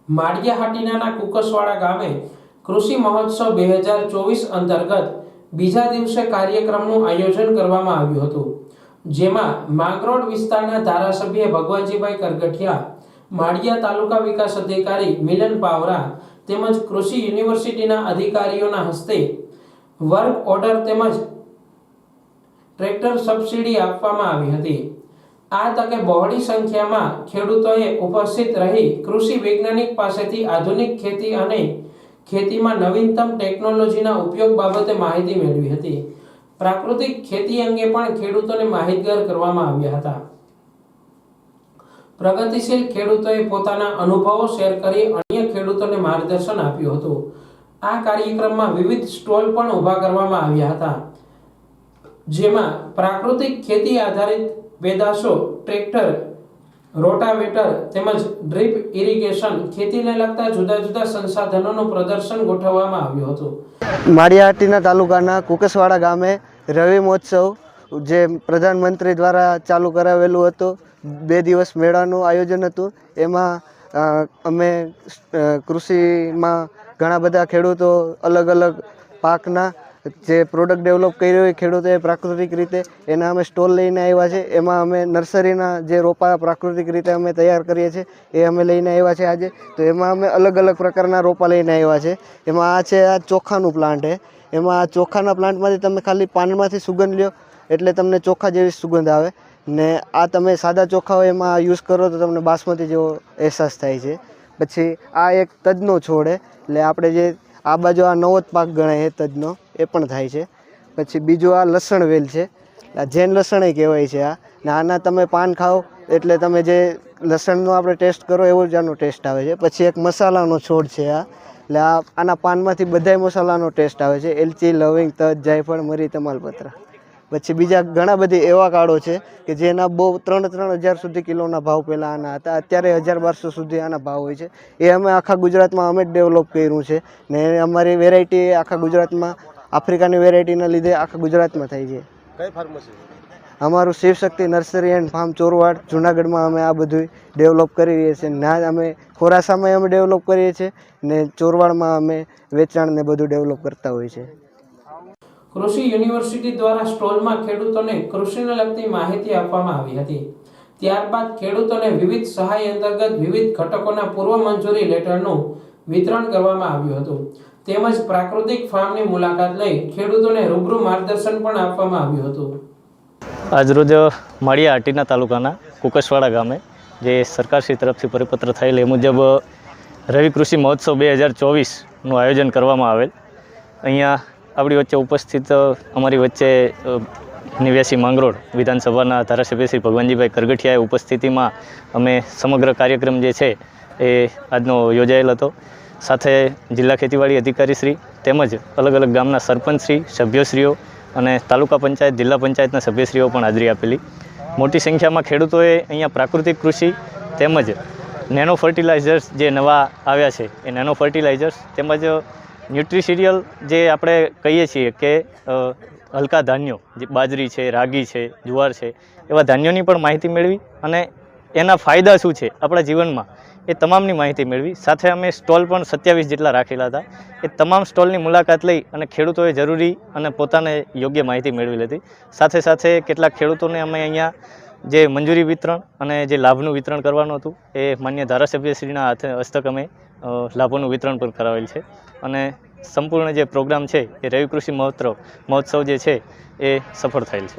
માળિયાહાટીના કુકસવાડા ગામે કૃષિ મહોત્સવ 2024 અંતર્ગત બીજા દિવસે કાર્યક્રમનું આયોજન કરવામાં આવ્યું હતું, જેમાં માંગરોળ વિસ્તારના ધારાસભ્ય ભગવાનજીભાઈ કરગઠિયા, માળિયા તાલુકા વિકાસ અધિકારી મિલન પાવરા તેમજ કૃષિ યુનિવર્સિટીના અધિકારીઓના હસ્તે વર્ક ઓર્ડર તેમજ ટ્રેક્ટર સબસિડી આપવામાં આવી હતી। આ તકે બહોળી સંખ્યામાં ખેડૂતોએ ઉપસ્થિત રહી કૃષિ વૈજ્ઞાનિક પાસેથી આધુનિક ખેતી અને ખેતીમાં નવીનતમ ટેકનોલોજીના ઉપયોગ બાબતે માહિતી મેળવી હતી। પ્રાકૃતિક ખેતી અંગે પણ ખેડૂતોને માહિતગાર કરવામાં આવ્યા હતા। પ્રગતિશીલ ખેડૂતોએ પોતાના અનુભવો શેર કરી અન્ય ખેડૂતોને માર્ગદર્શન આપ્યું હતું। આ કાર્યક્રમમાં વિવિધ સ્ટોલ પણ ઊભા કરવામાં આવ્યા હતા, જેમાં પ્રાકૃતિક ખેતી આધારિત પેદાશો, ટ્રેક્ટર, રોટાવેટર તેમજ ડ્રીપ ઇરિગેશન, ખેતીને લગતા જુદા જુદા સંસાધનોનું પ્રદર્શન ગોઠવવામાં આવ્યું હતું। માળિયાહાટીના તાલુકાના કુકસવાડા ગામે રવિ મહોત્સવ જે પ્રધાનમંત્રી દ્વારા ચાલુ કરાવેલું હતું, 2 દિવસ મેળાનું આયોજન હતું। એમાં અમે કૃષિમાં ઘણા બધા ખેડૂતો અલગ અલગ પાકના જે પ્રોડક્ટ ડેવલપ કરી હોય ખેડૂતોએ પ્રાકૃતિક રીતે એના અમે સ્ટોલ લઈને આવ્યા છે। એમાં અમે નર્સરીના જે રોપા પ્રાકૃતિક રીતે અમે તૈયાર કરીએ છીએ એ અમે લઈને આવ્યા છે આજે। તો એમાં અમે અલગ અલગ પ્રકારના રોપા લઈને આવ્યા છે। એમાં આ છે આ ચોખાનું પ્લાન્ટ છે। એમાં આ ચોખાના પ્લાન્ટમાંથી તમે ખાલી પાનમાંથી સુગંધ લ્યો એટલે તમને ચોખા જેવી સુગંધ આવે ને આ તમે સાદા ચોખા હોય એમાં યુઝ કરો તો તમને બાસમતી જેવો અહેસાસ થાય છે। પછી આ એક તજનો છોડ છે, એટલે આપણે જે આ બાજુ આ નવો જ પાક ગણાય છે તજનો, એ પણ થાય છે। પછી બીજું આ લસણ વેલ છે, આ જૈન લસણ કહેવાય છે આ, ને આના તમે પાન ખાઓ એટલે તમે જે લસણનો આપણે ટેસ્ટ કરો એવો જ આનો ટેસ્ટ આવે છે। પછી એક મસાલાનો છોડ છે આ, એટલે આના પાનમાંથી બધાય મસાલાનો ટેસ્ટ આવે છે, એલચી, લવિંગ, તજ, જાયફળ, મરી, તમાલપત્ર। પછી બીજા ઘણા બધી એવા કાળો છે કે જેના બહુ 3-3 હજાર સુધી કિલોના ભાવ પહેલાં આના હતા, અત્યારે 1200 સુધી આના ભાવ હોય છે। એ અમે આખા ગુજરાતમાં અમે જ ડેવલપ કર્યું છે ને અમારી વેરાયટી આખા ગુજરાતમાં આફ્રિકાની વેરાયટીના લીધે આખા ગુજરાતમાં થાય છે। કઈ ફાર્મસી? અમારું Shivshakti nursery and farm Chorwad જુનાગઢમાં અમે આ બધું ડેવલપ કરી રહ્યા છીએ। ના અમે ખોરાસામાં અમે ડેવલપ કરીએ છીએ ને ચોરવાડમાં અમે વેચાણ ને બધું ડેવલપ કરતા હોઈએ છીએ। કૃષિ યુનિવર્સિટી દ્વારા સ્ટોલમાં ખેડૂતોને કૃષિને લગતી માહિતી આપવામાં આવી હતી। ત્યારબાદ ખેડૂતોને વિવિધ સહાય અંતર્ગત વિવિધ ઘટકોના પૂર્વ મંજૂરી લેટરનું વિતરણ કરવામાં આવ્યું હતું, તેમજ પ્રાકૃતિક ફાર્મની મુલાકાત લઈ ખેડૂતોને રૂબરૂ માર્ગદર્શન પણ આપવામાં આવ્યું હતું। આજરોજ માળિયાહાટીના તાલુકાના કુકસવાડા ગામે જે સરકારશ્રી તરફથી પરિપત્ર થયેલ એ મુજબ રવિ કૃષિ મહોત્સવ 2024નું આયોજન કરવામાં આવેલ। અહીંયા આપણી વચ્ચે ઉપસ્થિત અમારી વચ્ચે નિવાસી માંગરોળ વિધાનસભાના ધારાસભ્ય શ્રી ભગવાનજીભાઈ કરગઠિયાએ ઉપસ્થિતિમાં અમે સમગ્ર કાર્યક્રમ જે છે એ આજનો યોજાયેલ હતો। સાથે જિલ્લા ખેતીવાડી અધિકારી શ્રી તેમજ અલગ અલગ ગામના સરપંચશ્રી, સભ્યશ્રીઓ અને તાલુકા પંચાયત, જિલ્લા પંચાયતના સભ્યશ્રીઓ પણ હાજરી આપેલી। મોટી સંખ્યામાં ખેડૂતોએ અહીંયા પ્રાકૃતિક કૃષિ તેમજ નેનો ફર્ટિલાઇઝર્સ જે નવા આવ્યા છે એ નેનો ફર્ટિલાઇઝર્સ તેમજ ન્યુટ્રિશિયલ જે આપણે કહીએ છીએ કે હલકા ધાન્યો જે બાજરી છે, રાગી છે, જુવાર છે, એવા ધાન્યોની પણ માહિતી મેળવી અને એના ફાયદા શું છે આપણા જીવનમાં એ તમામની માહિતી મેળવી। સાથે અમે સ્ટોલ પણ 27 જેટલા રાખેલા હતા। એ તમામ સ્ટોલની મુલાકાત લઈ અને ખેડૂતોએ જરૂરી અને પોતાને યોગ્ય માહિતી મેળવી લીધી। સાથે સાથે કેટલાક ખેડૂતોને અમે અહીંયા જે મંજૂરી વિતરણ અને જે લાભનું વિતરણ કરવાનું હતું એ માન્ય ધારાસભ્યશ્રીના હસ્તક અમે લાભોનું વિતરણ પણ કરાવેલ છે અને સંપૂર્ણ જે પ્રોગ્રામ છે એ રવિ કૃષિ મહોત્સવ જે છે એ સફળ થયેલ છે।